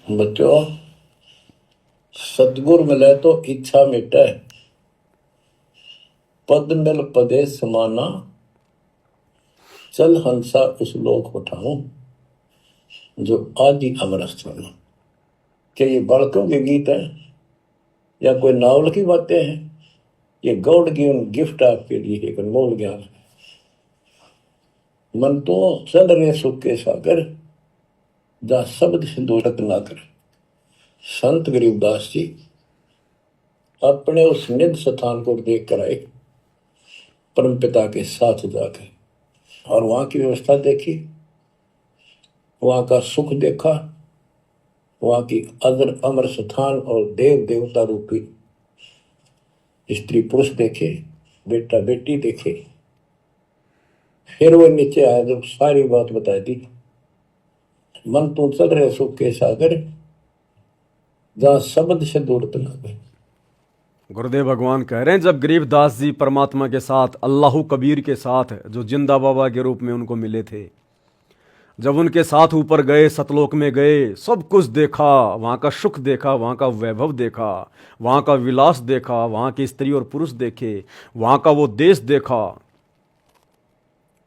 बच्चों, सतगुर मिले तो इच्छा मिटे, पद मिल पदे समाना, चल हंसा उस लोक उठाऊं जो आदि अमरस सुनो। क्या ये बालकों के गीत है या कोई नावल की बातें हैं? ये गॉड गिवन गिफ्ट आपके लिए एक अनमोल ज्ञान है। मन तो चल रहे सुख के सागर, जा शब्द सिंदूरत ना कर। संत गरीबदास जी अपने उस निध स्थान को देख कर आए, परम पिता के साथ जाकर, और वहां की व्यवस्था देखी, वहां का सुख देखा, वहां की अजर अमर स्थान और देव देवता रूपी स्त्री पुरुष देखे, बेटा बेटी देखे। फिर वो नीचे आया, जब सारी बात बता दी। मन तो चल रहे सुख के सागर, जहां शब्द से दूर तक। गुरुदेव भगवान कह रहे हैं जब गरीबदास जी परमात्मा के साथ, अल्लाह कबीर के साथ, जो जिंदा बाबा के रूप में उनको मिले थे, जब उनके साथ ऊपर गए, सतलोक में गए, सब कुछ देखा, वहाँ का सुख देखा, वहाँ का वैभव देखा, वहाँ का विलास देखा, वहाँ की स्त्री और पुरुष देखे, वहाँ का वो देश देखा,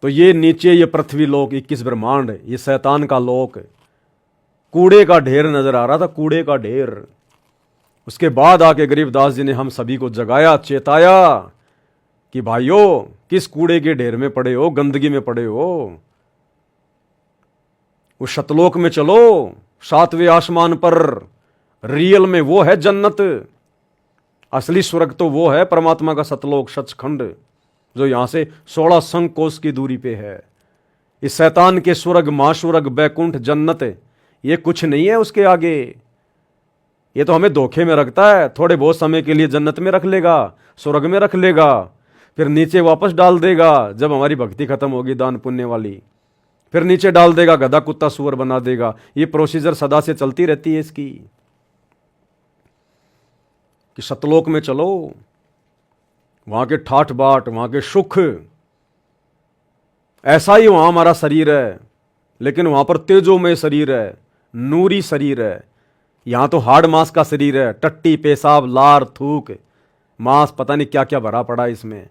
तो ये नीचे ये पृथ्वी लोक 21 ब्रह्मांड, ये शैतान का लोक, कूड़े का ढेर नजर आ रहा था, कूड़े का ढेर। उसके बाद आके गरीबदास जी ने हम सभी को जगाया, चेताया कि भाइयों, किस कूड़े के ढेर में पड़े हो, गंदगी में पड़े हो। उस शतलोक में चलो, 7वें आसमान पर। रियल में वो है जन्नत, असली स्वर्ग तो वो है परमात्मा का सतलोक, सचखंड, जो यहां से 16 संख कोस की दूरी पे है। इस शैतान के स्वर्ग, महास्वर्ग, बैकुंठ, जन्नत, ये कुछ नहीं है उसके आगे। ये तो हमें धोखे में रखता है, थोड़े बहुत समय के लिए जन्नत में रख लेगा, स्वर्ग में रख लेगा, फिर नीचे वापस डाल देगा जब हमारी भक्ति खत्म होगी दान पुण्य वाली, फिर नीचे डाल देगा, गधा कुत्ता सुअर बना देगा। ये प्रोसीजर सदा से चलती रहती है इसकी, कि सतलोक में चलो, वहां के ठाठ बाट, वहां के सुख, ऐसा ही वहां हमारा शरीर है, लेकिन वहां पर तेजोमय शरीर है, नूरी शरीर है। यहां तो हाड़ मांस का शरीर है, टट्टी, पेशाब, लार, थूक, मांस, पता नहीं क्या क्या भरा पड़ा है इसमें।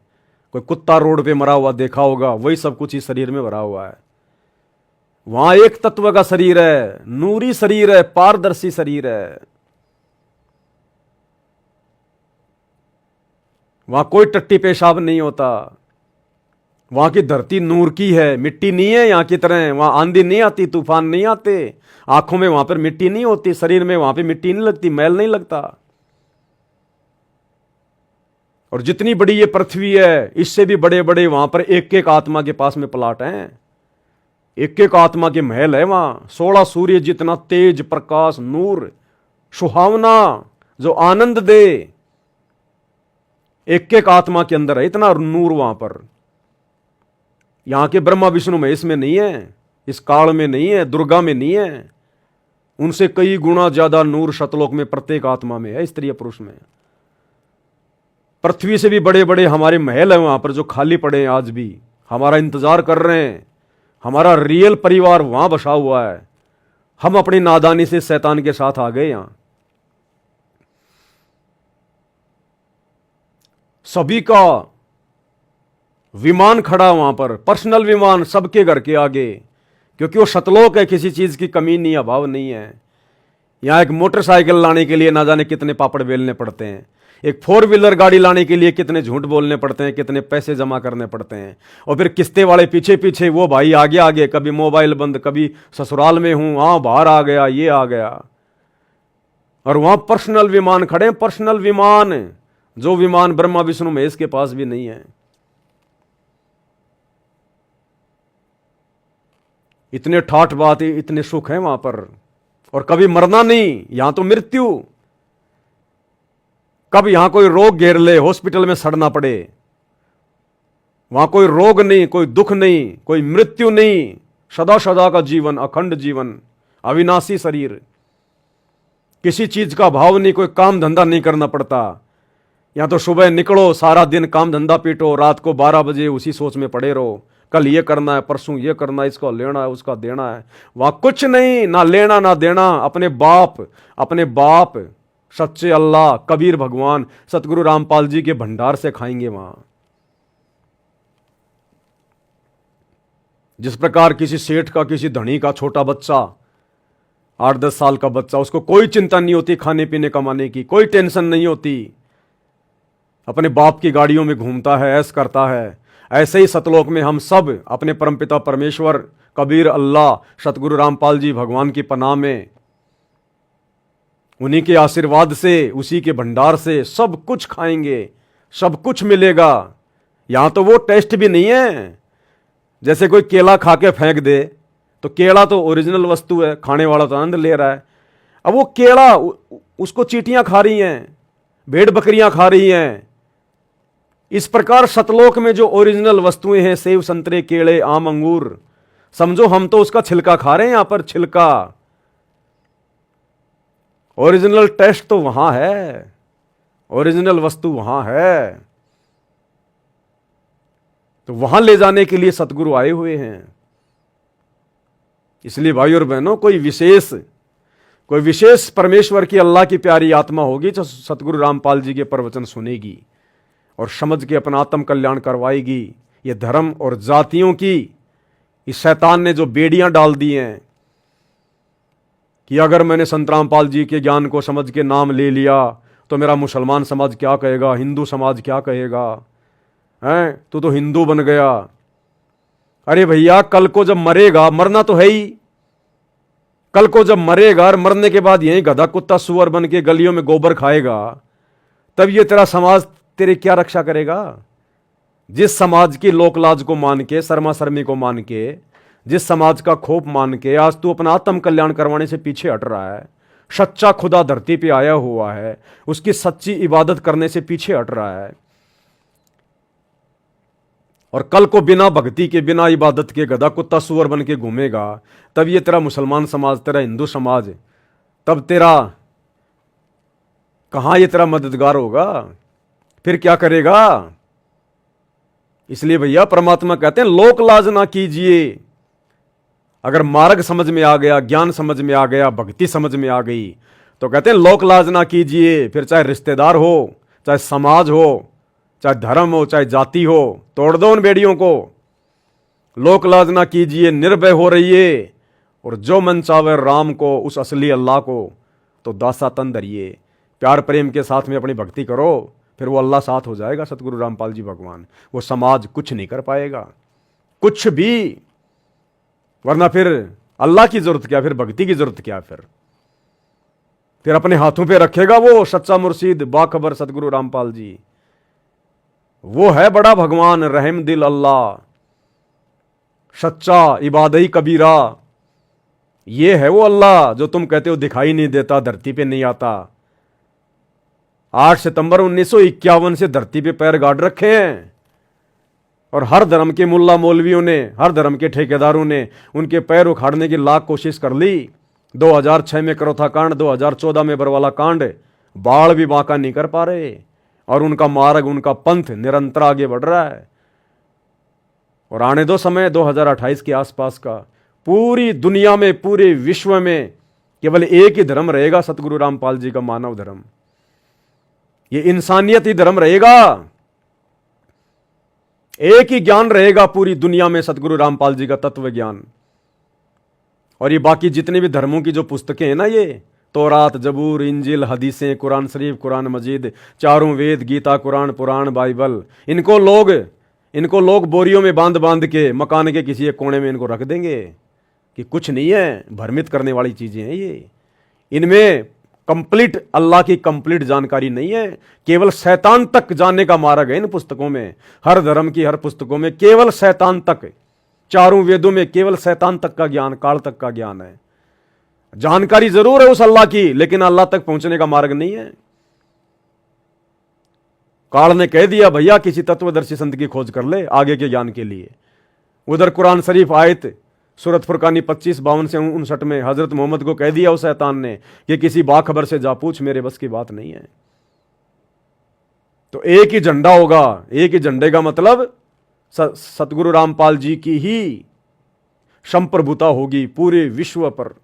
कोई कुत्ता रोड पे मरा हुआ देखा होगा, वही सब कुछ इस शरीर में भरा हुआ है। वहां एक तत्व का शरीर है, नूरी शरीर है, पारदर्शी शरीर है। वहां कोई टट्टी पेशाब नहीं होता। वहां की धरती नूर की है, मिट्टी नहीं है यहां की तरह। वहां आंधी नहीं आती, तूफान नहीं आते, आंखों में वहां पर मिट्टी नहीं होती, शरीर में वहां पे मिट्टी नहीं लगती, मैल नहीं लगता। और जितनी बड़ी ये पृथ्वी है, इससे भी बड़े बड़े वहां पर एक एक आत्मा के पास में प्लाट हैं, एक एक आत्मा के महल है वहां। 16 सूर्य जितना तेज, प्रकाश, नूर, सुहावना, जो आनंद दे, एक एक आत्मा के अंदर है इतना नूर वहां पर। यहां के ब्रह्मा विष्णु महेश में नहीं है, इस काल में नहीं है, दुर्गा में नहीं है। उनसे कई गुना ज्यादा नूर शतलोक में प्रत्येक आत्मा में है, स्त्री पुरुष में। पृथ्वी से भी बड़े बड़े हमारे महल हैं वहां पर, जो खाली पड़े हैं आज भी, हमारा इंतजार कर रहे हैं। हमारा रियल परिवार वहां बसा हुआ है। हम अपनी नादानी से शैतान के साथ आ गए यहां। सभी का विमान खड़ा वहां पर, पर्सनल विमान सबके घर के आगे, क्योंकि वो शतलोक है, किसी चीज की कमी नहीं, अभाव नहीं है। यहां एक मोटरसाइकिल लाने के लिए ना जाने कितने पापड़ बेलने पड़ते हैं, एक 4 व्हीलर गाड़ी लाने के लिए कितने झूठ बोलने पड़ते हैं, कितने पैसे जमा करने पड़ते हैं। और फिर किस्ते वाले पीछे पीछे, वो भाई आगे आगे, कभी मोबाइल बंद, कभी ससुराल में हूं, हां बाहर आ गया, ये आ गया। और वहां पर्सनल विमान खड़े हैं, पर्सनल विमान, जो विमान ब्रह्मा विष्णु महेश के पास भी नहीं है। इतने ठाठ बात, इतने सुख हैं वहां पर। और कभी मरना नहीं, यहां तो मृत्यु। कब यहां कोई रोग घेर ले, हॉस्पिटल में सड़ना पड़े, वहां कोई रोग नहीं, कोई दुख नहीं, कोई मृत्यु नहीं, सदा सदा का जीवन, अखंड जीवन, अविनाशी शरीर, किसी चीज का भाव नहीं, कोई काम धंधा नहीं करना पड़ता। यहां तो सुबह निकलो, सारा दिन काम धंधा पीटो, रात को 12 बजे उसी सोच में पड़े रहो, कल ये करना है, परसों ये करना है, इसको लेना है, उसका देना है। वहां कुछ नहीं, ना लेना ना देना। अपने बाप सच्चे अल्लाह कबीर भगवान सतगुरु रामपाल जी के भंडार से खाएंगे वहां। जिस प्रकार किसी सेठ का, किसी धनी का छोटा बच्चा, 8-10 साल का बच्चा, उसको कोई चिंता नहीं होती खाने पीने कमाने की, कोई टेंशन नहीं होती, अपने बाप की गाड़ियों में घूमता है, ऐश करता है। ऐसे ही सतलोक में हम सब अपने परमपिता परमेश्वर कबीर अल्लाह सतगुरु रामपाल जी भगवान की पनाह में, उन्हीं के आशीर्वाद से, उसी के भंडार से सब कुछ खाएंगे, सब कुछ मिलेगा। यहां तो वो टेस्ट भी नहीं है। जैसे कोई केला खा के फेंक दे, तो केला तो ओरिजिनल वस्तु है, खाने वाला तो आनंद ले रहा है। अब वो केला उसको चींटियां खा रही हैं, भेड़ बकरियां खा रही हैं। इस प्रकार सतलोक में जो ओरिजिनल वस्तुएं हैं, सेब संतरे केले आम अंगूर, समझो हम तो उसका छिलका खा रहे हैं यहां पर, छिलका। ओरिजिनल टेस्ट तो वहां है, ओरिजिनल वस्तु वहां है। तो वहां ले जाने के लिए सतगुरु आए हुए हैं। इसलिए भाई और बहनों, कोई विशेष परमेश्वर की, अल्लाह की प्यारी आत्मा होगी जो सतगुरु रामपाल जी के प्रवचन सुनेगी और समझ के अपना आत्म कल्याण करवाएगी। ये धर्म और जातियों की इस शैतान ने जो बेड़ियां डाल दी हैं कि अगर मैंने संत रामपाल जी के ज्ञान को समझ के नाम ले लिया तो मेरा मुसलमान समाज क्या कहेगा, हिंदू समाज क्या कहेगा, हैं तू तो हिंदू बन गया। अरे भैया, कल को जब मरेगा, मरना तो है ही, कल को जब मरेगा और मरने के बाद यही गधा कुत्ता सुअर बन के गलियों में गोबर खाएगा, तब ये तेरा समाज तेरे क्या रक्षा करेगा। जिस समाज की लोक लाज को मान के, शर्मा शर्मी को मान के, जिस समाज का खोप मान के आज तू अपना आत्म कल्याण करवाने से पीछे हट रहा है, सच्चा खुदा धरती पे आया हुआ है, उसकी सच्ची इबादत करने से पीछे हट रहा है, और कल को बिना भक्ति के, बिना इबादत के गधा कुत्ता सुअर बन के घूमेगा, तब ये तेरा मुसलमान समाज, तेरा हिंदू समाज, तब तेरा कहां ये तेरा मददगार होगा, फिर क्या करेगा। इसलिए भैया परमात्मा कहते हैं लोक लाज ना कीजिए। अगर मार्ग समझ में आ गया, ज्ञान समझ में आ गया, भक्ति समझ में आ गई, तो कहते हैं लोक लाज ना कीजिए। फिर चाहे रिश्तेदार हो, चाहे समाज हो, चाहे धर्म हो, चाहे जाति हो, तोड़ दो उन बेड़ियों को। लोक लाज ना कीजिए, निर्भय हो रहिए, और जो मन चावे राम को, उस असली अल्लाह को तो दासा तन धरिए। प्यार प्रेम के साथ में अपनी भक्ति करो, फिर वो अल्लाह साथ हो जाएगा, सतगुरु रामपाल जी भगवान। वो समाज कुछ नहीं कर पाएगा, कुछ भी। वरना फिर अल्लाह की जरूरत क्या, फिर भक्ति की जरूरत क्या। फिर अपने हाथों पे रखेगा वो सच्चा मुर्शीद बाखबर सतगुरु रामपाल जी। वो है बड़ा भगवान, रहम दिल अल्लाह, सच्चा इबादई कबीरा। ये है वो अल्लाह जो तुम कहते हो दिखाई नहीं देता, धरती पे नहीं आता। 8 सितंबर 1951 से धरती पे पैर गाड़ रखे हैं, और हर धर्म के मुल्ला मौलवियों ने, हर धर्म के ठेकेदारों ने उनके पैर उखाड़ने की लाख कोशिश कर ली। 2006 में करोथा कांड, 2014 में बरवाला कांड, बाढ़ भी बांका नहीं कर पा रहे, और उनका मार्ग, उनका पंथ निरंतर आगे बढ़ रहा है। और आने दो समय 2028 के आसपास का, पूरी दुनिया में, पूरे विश्व में केवल एक ही धर्म रहेगा, सतगुरु रामपाल जी का मानव धर्म। ये इंसानियत ही धर्म रहेगा, एक ही ज्ञान रहेगा पूरी दुनिया में, सतगुरु रामपाल जी का तत्व ज्ञान। और ये बाकी जितने भी धर्मों की जो पुस्तकें हैं ना, ये तौरात, जबूर, इंजिल, हदीसें, कुरान शरीफ, कुरान मजीद, चारों वेद, गीता, कुरान, पुराण, बाइबल, इनको लोग बोरियों में बांध बांध के मकान के किसी एक कोने में इनको रख देंगे कि कुछ नहीं है। भ्रमित करने वाली चीजें हैं ये। इनमें कंप्लीट अल्लाह की कंप्लीट जानकारी नहीं है, केवल शैतान तक जानने का मार्ग है इन पुस्तकों में। हर धर्म की हर पुस्तकों में केवल शैतान तक, चारों वेदों में केवल शैतान तक का ज्ञान, काल तक का ज्ञान है। जानकारी जरूर है उस अल्लाह की, लेकिन अल्लाह तक पहुंचने का मार्ग नहीं है। काल ने कह दिया भैया किसी तत्वदर्शी संत की खोज कर ले आगे के ज्ञान के लिए। उधर कुरान शरीफ आयत सूरत फुरकानी 25-52 से 59 में हजरत मोहम्मद को कह दिया उस शैतान ने कि किसी बाखबर से जा पूछ, मेरे बस की बात नहीं है। तो एक ही झंडा होगा, एक ही झंडे का मतलब सतगुरु रामपाल जी की ही संप्रभुता होगी पूरे विश्व पर।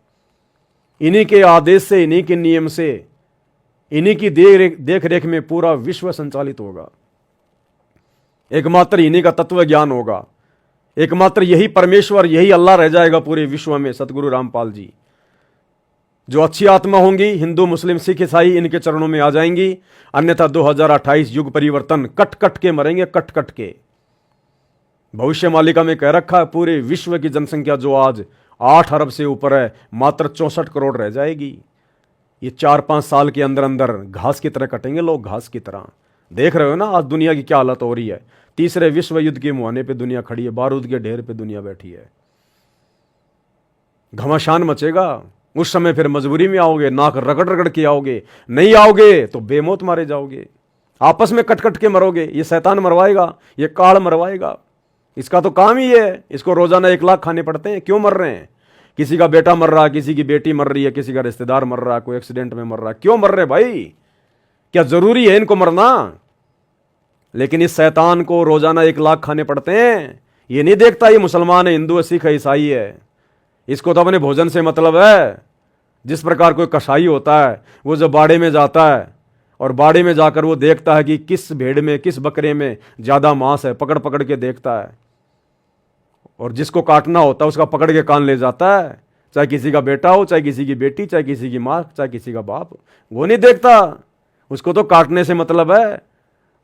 इन्हीं के आदेश से, इन्हीं के नियम से, इन्हीं की देख रेख में पूरा विश्व संचालित होगा। एकमात्र इन्हीं का तत्व ज्ञान होगा। एकमात्र यही परमेश्वर, यही अल्लाह रह जाएगा पूरे विश्व में, सतगुरु रामपाल जी। जो अच्छी आत्मा होंगी, हिंदू मुस्लिम सिख ईसाई, इनके चरणों में आ जाएंगी। अन्यथा 2028 युग परिवर्तन कट कट के मरेंगे, कट कट के। भविष्य मालिका में कह रखा है पूरे विश्व की जनसंख्या जो आज 8 अरब से ऊपर है, मात्र 64 करोड़ रह जाएगी। ये 4-5 साल के अंदर अंदर घास की तरह कटेंगे लोग, घास की तरह। देख रहे हो ना आज दुनिया की क्या हालत हो रही है। तीसरे विश्व युद्ध के मुहाने पे दुनिया खड़ी है, बारूद के ढेर पे दुनिया बैठी है। घमासान मचेगा। उस समय फिर मजबूरी में आओगे, नाक रगड़ रगड़ के आओगे। नहीं आओगे तो बेमौत मारे जाओगे, आपस में कट कट के मरोगे। ये शैतान मरवाएगा, ये काल मरवाएगा। इसका तो काम ही है। इसको रोजाना 1 लाख खाने पड़ते हैं। क्यों मर रहे हैं? किसी का बेटा मर रहा है, किसी की बेटी मर रही है, किसी का रिश्तेदार मर रहा है, कोई एक्सीडेंट में मर रहा है। क्यों मर रहे भाई? क्या जरूरी है इनको मरना? लेकिन इस शैतान को रोजाना 1 लाख खाने पड़ते हैं। ये नहीं देखता ये मुसलमान है, हिंदू है, सिख है, ईसाई है। इसको तो अपने भोजन से मतलब है। जिस प्रकार कोई कसाई होता है, वो जब बाड़े में जाता है और बाड़े में जाकर वो देखता है कि किस भेड़ में, किस बकरे में ज्यादा मांस है, पकड़ पकड़ के देखता है। और जिसको काटना होता है उसका पकड़ के कान ले जाता है, चाहे किसी का बेटा हो, चाहे किसी की बेटी, चाहे किसी की माँ, चाहे किसी का बाप। वो नहीं देखता, उसको तो काटने से मतलब है।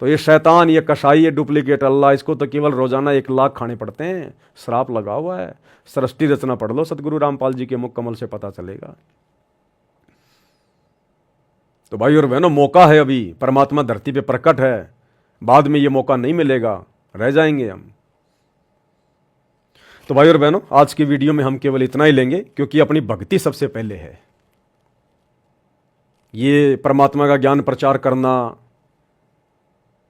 तो ये शैतान, ये कसाई, ये डुप्लीकेट अल्लाह, इसको तो केवल रोजाना 1 लाख खाने पड़ते हैं। श्राप लगा हुआ है। सृष्टि रचना पढ़ लो, सतगुरु रामपाल जी के मुख कमल से पता चलेगा। तो भाई और बहनों, मौका है अभी, परमात्मा धरती पे प्रकट है। बाद में ये मौका नहीं मिलेगा, रह जाएंगे हम। तो भाई और बहनों, आज की वीडियो में हम केवल इतना ही लेंगे, क्योंकि अपनी भक्ति सबसे पहले है। ये परमात्मा का ज्ञान प्रचार करना,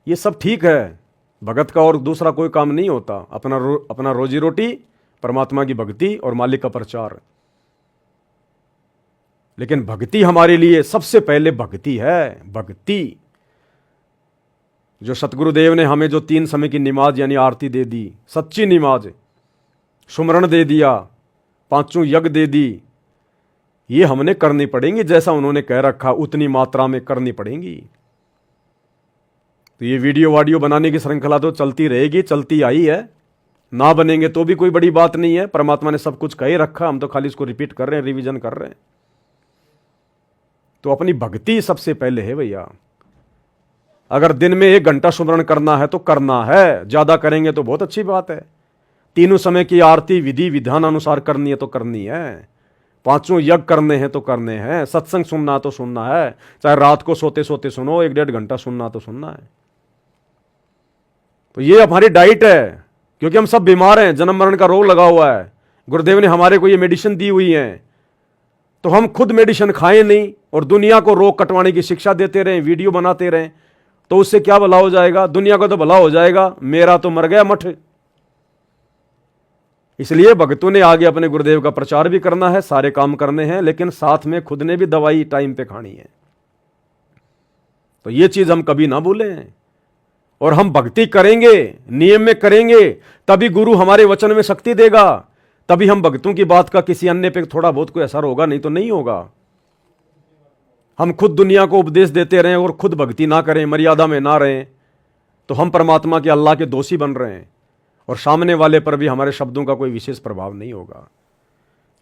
ये सब ठीक है। भगत का और दूसरा कोई काम नहीं होता। अपना रोजी रोटी, परमात्मा की भक्ति और मालिक का प्रचार। लेकिन भक्ति हमारे लिए सबसे पहले भक्ति है। भक्ति जो सतगुरुदेव ने हमें जो 3 समय की नमाज यानी आरती दे दी, सच्ची नमाज, सुमरण दे दिया, 5 यज्ञ दे दी, ये हमने करनी पड़ेंगी। जैसा उन्होंने कह रखा उतनी मात्रा में करनी पड़ेंगी। तो ये वीडियो वाडियो बनाने की श्रृंखला तो चलती रहेगी, चलती आई है। ना बनेंगे तो भी कोई बड़ी बात नहीं है। परमात्मा ने सब कुछ कह ही रखा, हम तो खाली इसको रिपीट कर रहे हैं, रिवीजन कर रहे हैं। तो अपनी भक्ति सबसे पहले है भैया। अगर दिन में 1 घंटा सुमरण करना है तो करना है, ज्यादा करेंगे तो बहुत अच्छी बात है। 3 समय की आरती विधि विधान अनुसार करनी है तो करनी है। 5 यज्ञ करने हैं तो करने हैं। सत्संग सुनना तो सुनना है, चाहे रात को सोते सोते सुनो, 1-1.5 घंटा सुनना तो सुनना है। तो ये हमारी डाइट है, क्योंकि हम सब बीमार हैं, जन्म मरण का रोग लगा हुआ है। गुरुदेव ने हमारे को ये मेडिसिन दी हुई है, तो हम खुद मेडिसिन खाएं नहीं और दुनिया को रोग कटवाने की शिक्षा देते रहें, वीडियो बनाते रहें, तो उससे क्या भला हो जाएगा? दुनिया का तो भला हो जाएगा, मेरा तो मर गया मठ। इसलिए भक्तों ने आगे अपने गुरुदेव का प्रचार भी करना है, सारे काम करने हैं, लेकिन साथ में खुद ने भी दवाई टाइम पे खानी है। तो ये चीज हम कभी ना भूलें। और हम भक्ति करेंगे, नियम में करेंगे, तभी गुरु हमारे वचन में शक्ति देगा। तभी हम भक्तों की बात का किसी अन्य पे थोड़ा बहुत कोई असर होगा, नहीं तो नहीं होगा। हम खुद दुनिया को उपदेश देते रहें और खुद भक्ति ना करें, मर्यादा में ना रहें, तो हम परमात्मा के, अल्लाह के दोषी बन रहे हैं और सामने वाले पर भी हमारे शब्दों का कोई विशेष प्रभाव नहीं होगा।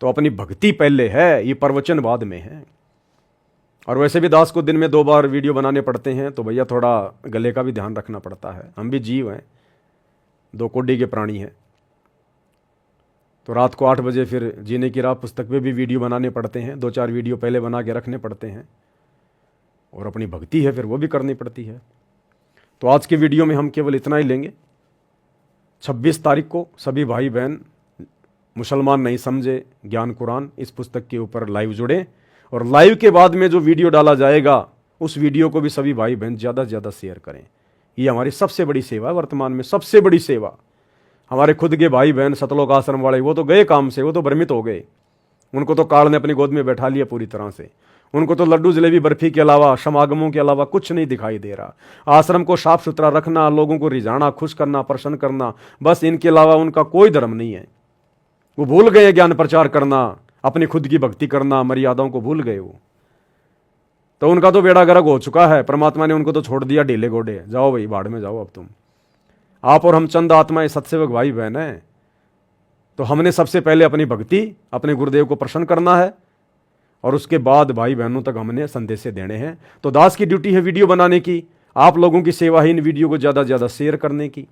तो अपनी भक्ति पहले है, ये प्रवचन बाद में है। और वैसे भी दास को दिन में 2 बार वीडियो बनाने पड़ते हैं, तो भैया थोड़ा गले का भी ध्यान रखना पड़ता है। हम भी जीव हैं, 2 कोडी के प्राणी हैं। तो रात को 8 बजे फिर जीने की राह पुस्तक पे भी वीडियो बनाने पड़ते हैं, 2-4 वीडियो पहले बना के रखने पड़ते हैं। और अपनी भक्ति है फिर वो भी करनी पड़ती है। तो आज के वीडियो में हम केवल इतना ही लेंगे। 26 तारीख को सभी भाई बहन मुसलमान नहीं समझे ज्ञान कुरान इस पुस्तक के ऊपर लाइव जुड़े, और लाइव के बाद में जो वीडियो डाला जाएगा उस वीडियो को भी सभी भाई बहन ज़्यादा से ज़्यादा शेयर करें। ये हमारी सबसे बड़ी सेवा है वर्तमान में, सबसे बड़ी सेवा। हमारे खुद के भाई बहन सतलोक आश्रम वाले, वो तो गए काम से, वो तो भ्रमित हो गए। उनको तो काल ने अपनी गोद में बैठा लिया पूरी तरह से। उनको तो लड्डू जलेबी बर्फी के अलावा, समागमों के अलावा कुछ नहीं दिखाई दे रहा। आश्रम को साफ सुथरा रखना, लोगों को रिझाना, खुश करना, प्रसन्न करना, बस इनके अलावा उनका कोई धर्म नहीं है। वो भूल गए ज्ञान प्रचार करना, अपनी खुद की भक्ति करना, मर्यादाओं को भूल गए वो। तो उनका तो बेड़ा गर्क हो चुका है। परमात्मा ने उनको तो छोड़ दिया ढीले घोड़े, जाओ भाई भाड़ में जाओ अब तुम। आप और हम चंद आत्माएं सत्सेवक भाई बहन हैं। तो हमने सबसे पहले अपनी भक्ति, अपने गुरुदेव को प्रसन्न करना है और उसके बाद भाई बहनों तक हमने संदेश देने हैं। तो दास की ड्यूटी है वीडियो बनाने की, आप लोगों की सेवा है इन वीडियो को ज़्यादा से ज़्यादा शेयर करने की।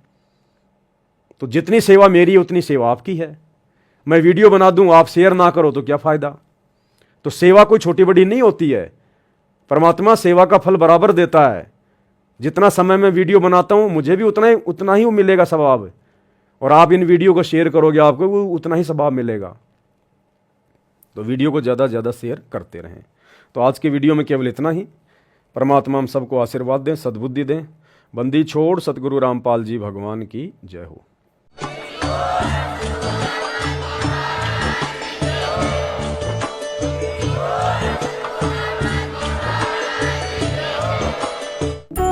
तो जितनी सेवा मेरी है उतनी सेवा आपकी है। मैं वीडियो बना दूं, आप शेयर ना करो तो क्या फ़ायदा। तो सेवा कोई छोटी बड़ी नहीं होती है। परमात्मा सेवा का फल बराबर देता है। जितना समय मैं वीडियो बनाता हूं मुझे भी उतना ही मिलेगा सवाब, और आप इन वीडियो को शेयर करोगे आपको वो उतना ही सवाब मिलेगा। तो वीडियो को ज़्यादा से ज़्यादा शेयर करते रहें। तो आज के वीडियो में केवल इतना ही। परमात्मा हम सबको आशीर्वाद दें, सद्बुद्धि दें। बंदी छोड़ सतगुरु रामपाल जी भगवान की जय हो।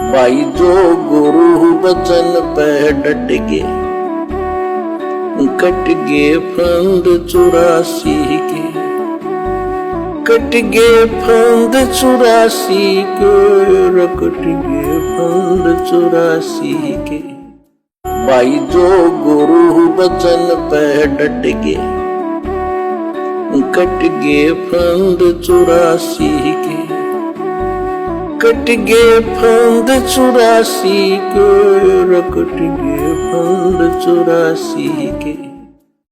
भाई जो गुरु बचन पे डट के, कट गए फंद 84 के, कट गए फंद 84 के, कट गए फंद 84 के। भाई जो गुरु बचन पे डट के, कट गए फंद 84 के, कट गए फंद 84 के, कट गए फंद 84 के।